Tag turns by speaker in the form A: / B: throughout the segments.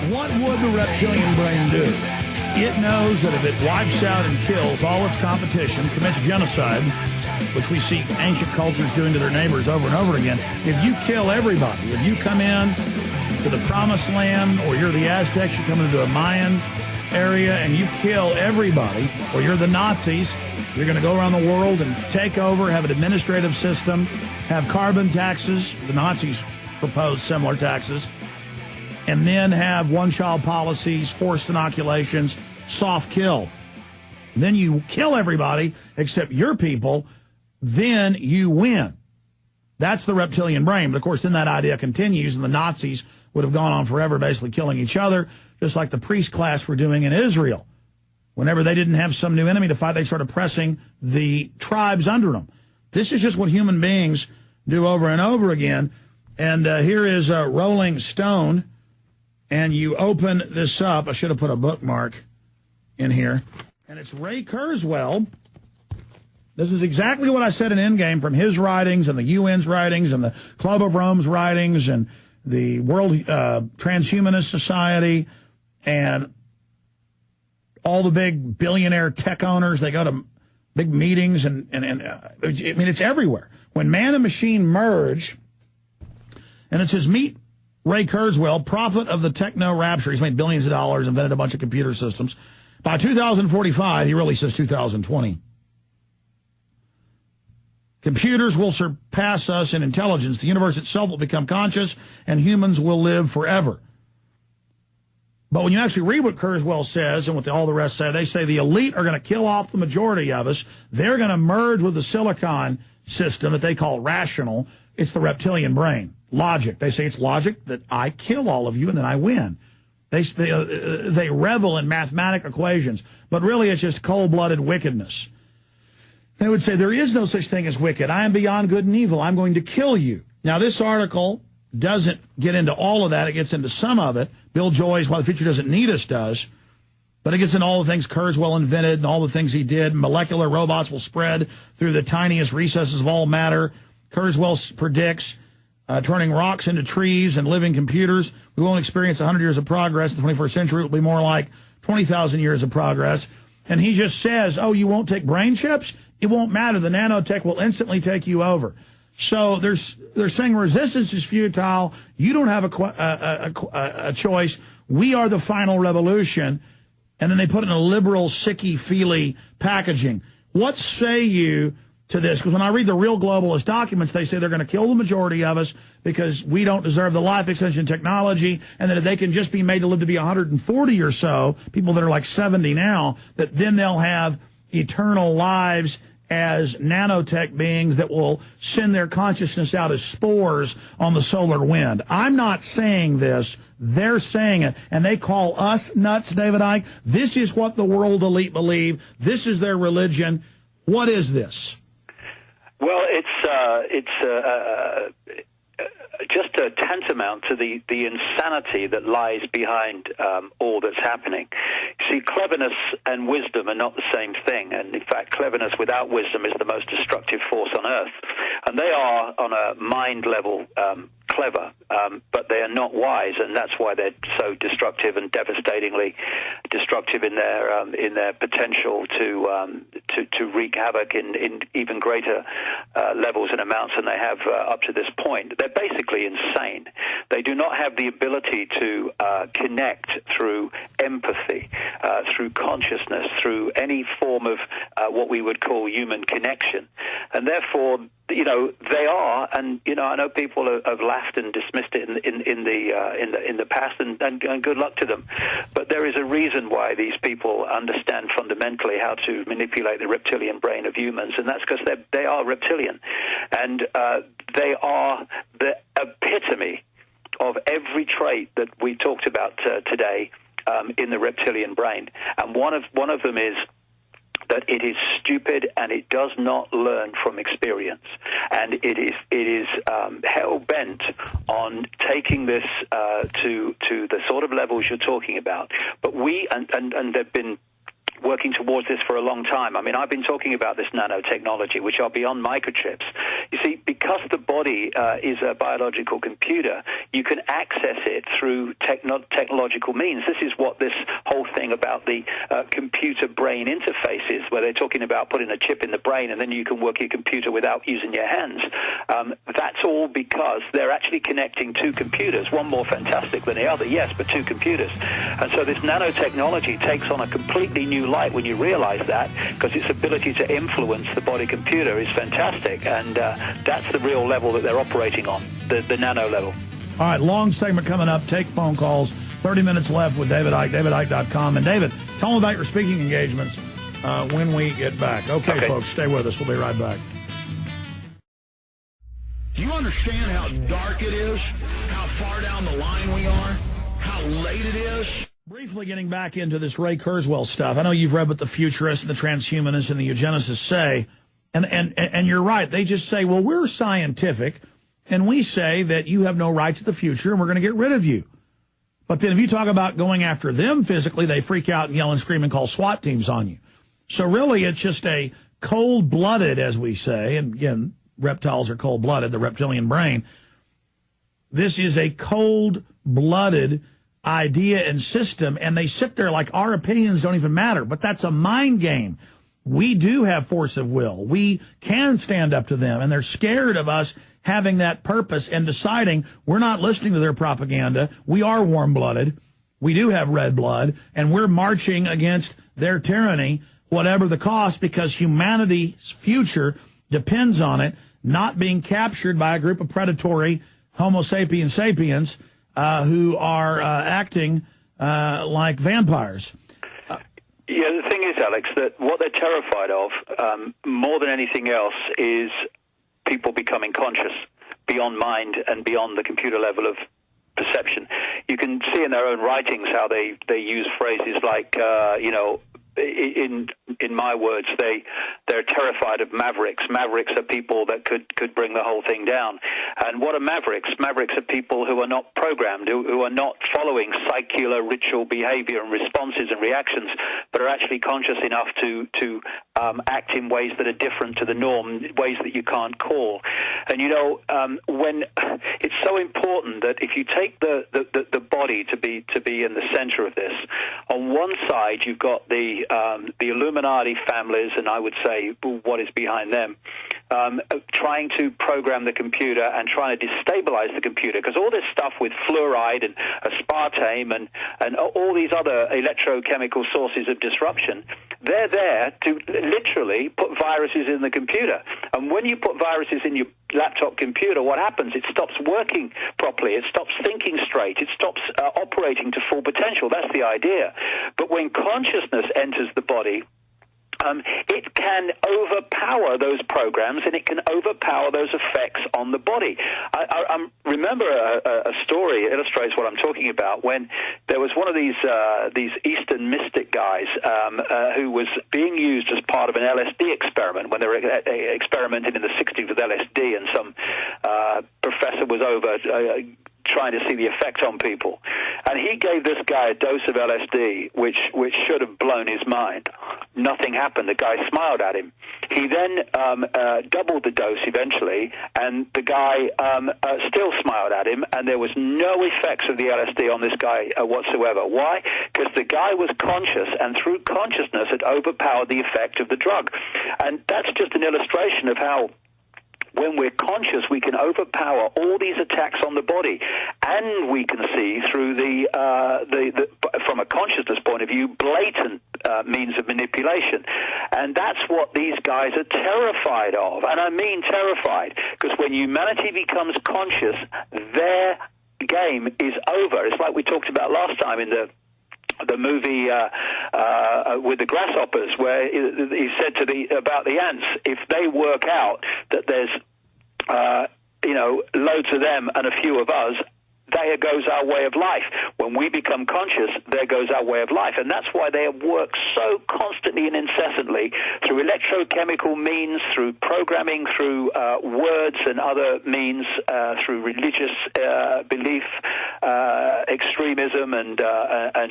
A: What would the reptilian brain do? It knows that if it wipes out and kills all its competition, commits genocide, which we see ancient cultures doing to their neighbors over and over again, if you kill everybody, if you come in to the promised land, or you're the Aztecs, you come into a Mayan area and you kill everybody, or you're the Nazis, you're going to go around the world and take over, have an administrative system, have carbon taxes. The Nazis proposed similar taxes. And then have one-child policies, forced inoculations, soft kill. Then you kill everybody except your people, then you win. That's the reptilian brain. But, of course, then that idea continues, and the Nazis would have gone on forever basically killing each other, just like the priest class were doing in Israel. Whenever they didn't have some new enemy to fight, they started pressing the tribes under them. This is just what human beings do over and over again. And here is Rolling Stone. And you open this up. I should have put a bookmark in here. And it's Ray Kurzweil. This is exactly what I said in Endgame from his writings and the UN's writings and the Club of Rome's writings and the World Transhumanist Society and all the big billionaire tech owners. They go to big meetings and I mean, it's everywhere. When man and machine merge, and it says, meet Ray Kurzweil, prophet of the techno-rapture. He's made billions of dollars, invented a bunch of computer systems. By 2045, he really says 2020. Computers will surpass us in intelligence. The universe itself will become conscious, and humans will live forever. But when you actually read what Kurzweil says and what all the rest say, they say the elite are going to kill off the majority of us. They're going to merge with the silicon system that they call rational. It's the reptilian brain. Logic. They say it's logic that I kill all of you and then I win. They revel in mathematical equations, but really it's just cold-blooded wickedness. They would say there is no such thing as wicked. I am beyond good and evil. I'm going to kill you. Now, this article doesn't get into all of that. It gets into some of it. Bill Joy's Why the Future Doesn't Need Us does. But it gets into all the things Kurzweil invented and all the things he did. Molecular robots will spread through the tiniest recesses of all matter. Kurzweil predicts turning rocks into trees and living computers. We won't experience 100 years of progress in the 21st century. It will be more like 20,000 years of progress. And he just says, oh, you won't take brain chips? It won't matter. The nanotech will instantly take you over. So they're saying resistance is futile. You don't have a choice. We are the final revolution. And then they put it in a liberal, sicky-feely packaging. What say you to this? Because when I read the real globalist documents, they say they're going to kill the majority of us because we don't deserve the life extension technology, and that if they can just be made to live to be 140 or so, people that are like 70 now, that then they'll have eternal lives as nanotech beings that will send their consciousness out as spores on the solar wind. I'm not saying this. They're saying it, and they call us nuts, David Icke. This is what the world elite believe. This is their religion. What is this?
B: Well, it's just a tantamount to the insanity that lies behind all that's happening. See, cleverness and wisdom are not the same thing, and in fact, cleverness without wisdom is the most destructive force on earth. And they are, on a mind level, clever, but they are not wise, and that's why they're so destructive and devastatingly destructive in their potential to wreak havoc in even greater levels and amounts than they have up to this point. They're basically insane. They do not have the ability to connect through empathy, through consciousness, through any form of what we would call human connection, and therefore, they are, and I know people have laughed and dismissed it in the past, and good luck to them. But there is a reason why these people understand fundamentally how to manipulate the reptilian brain of humans, and that's because they are reptilian, and they are the epitome of every trait that we talked about today in the reptilian brain, and one of them is that it is stupid and it does not learn from experience, and it is hell bent on taking this to the sort of levels you're talking about. But we and they've been working towards this for a long time. I mean, I've been talking about this nanotechnology, which are beyond microchips. You see, because the body is a biological computer, you can access it through technological means. This is what this whole thing about the computer-brain interface is, where they're talking about putting a chip in the brain and then you can work your computer without using your hands. That's all because they're actually connecting two computers, one more fantastic than the other, yes, but two computers. And so this nanotechnology takes on a completely new light when you realize that, because its ability to influence the body computer is fantastic, and that's the real level that they're operating on, the nano level.
A: All right, long segment coming up. Take phone calls. 30 minutes left with David Icke, davidicke.com. And David, tell them about your speaking engagements when we get back. Okay, folks, stay with us. We'll be right back.
C: Do you understand how dark it is? How far down the line we are? How late it is?
A: Briefly getting back into this Ray Kurzweil stuff. I know you've read what the futurists and the transhumanists and the eugenicists say, and you're right. They just say, well, we're scientific, and we say that you have no right to the future, and we're going to get rid of you. But then if you talk about going after them physically, they freak out and yell and scream and call SWAT teams on you. So really, it's just a cold-blooded, as we say, and again, reptiles are cold-blooded, the reptilian brain. This is a cold-blooded idea and system, and they sit there like our opinions don't even matter. But that's a mind game. We do have force of will. We can stand up to them, and they're scared of us having that purpose and deciding we're not listening to their propaganda. We are warm-blooded. We do have red blood, and we're marching against their tyranny, whatever the cost, because humanity's future depends on it not being captured by a group of predatory Homo sapiens sapiens who are acting like vampires.
B: Yeah, the thing is, Alex, that what they're terrified of, more than anything else, is people becoming conscious beyond mind and beyond the computer level of perception. You can see in their own writings how they use phrases like, in my words, they're terrified of mavericks. Mavericks are people that could bring the whole thing down. And what are mavericks? Mavericks are people who are not programmed, who are not following circular ritual behavior and responses and reactions, but are actually conscious enough to act in ways that are different to the norm, ways that you can't call. And when it's so important that if you take the body to be in the center of this, on one side you've got the Illuminati families, and I would say what is behind them, trying to program the computer and trying to destabilize the computer, because all this stuff with fluoride and aspartame and all these other electrochemical sources of disruption, they're there to literally put viruses in the computer. And when you put viruses in your laptop computer, what happens? It stops working properly. It stops thinking straight. It stops operating to full potential. That's the idea. But when consciousness enters the body, it can overpower those programs, and it can overpower those effects on the body. I remember a story that illustrates what I'm talking about, when there was one of these Eastern mystic guys who was being used as part of an LSD experiment, when they were experimenting in the 60s with LSD, and some professor was over trying to see the effect on people. And he gave this guy a dose of LSD, which should have blown his mind. Nothing happened. The guy smiled at him. He then doubled the dose eventually, and the guy still smiled at him, and there was no effects of the LSD on this guy whatsoever. Why? Because the guy was conscious, and through consciousness had overpowered the effect of the drug. And that's just an illustration of how, when we're conscious, we can overpower all these attacks on the body, and we can see through from a consciousness point of view, blatant means of manipulation. And that's what these guys are terrified of. And I mean terrified, because when humanity becomes conscious, their game is over. It's like we talked about last time in the movie with the grasshoppers, where he said about the ants, if they work out that there's loads of them and a few of us, there goes our way of life. When we become conscious, there goes our way of life. And that's why they have worked so constantly and incessantly through electrochemical means, through programming, through words and other means, through religious belief, extremism and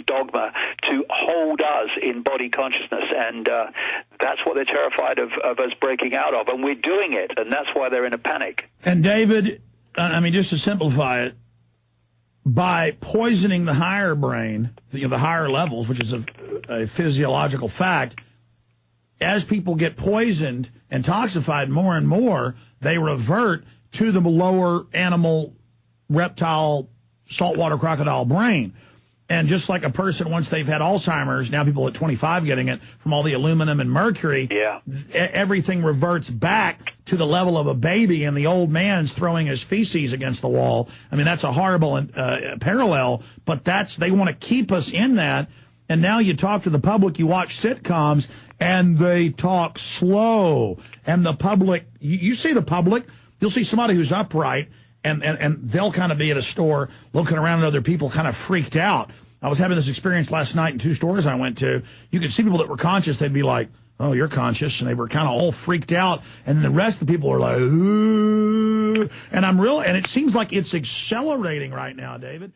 B: dogma, to hold us in body consciousness. And That's what they're terrified of us breaking out of, and we're doing it, and that's why they're in a panic.
A: And David, I mean, just to simplify it, by poisoning the higher brain, the higher levels, which is a physiological fact, as people get poisoned and toxified more and more, they revert to the lower animal, reptile, saltwater crocodile brain. And just like a person, once they've had Alzheimer's, now people at 25 getting it from all the aluminum and mercury, everything reverts back to the level of a baby, and the old man's throwing his feces against the wall. I mean, that's a horrible parallel, but they want to keep us in that. And now you talk to the public, you watch sitcoms, and they talk slow. And the public, you see the public, you'll see somebody who's upright, and they'll kind of be at a store looking around at other people kind of freaked out. I was having this experience last night in 2 stores I went to. You could see people that were conscious. They'd be like, oh, you're conscious. And they were kind of all freaked out. And then the rest of the people are like, ooh. And it seems like it's accelerating right now, David.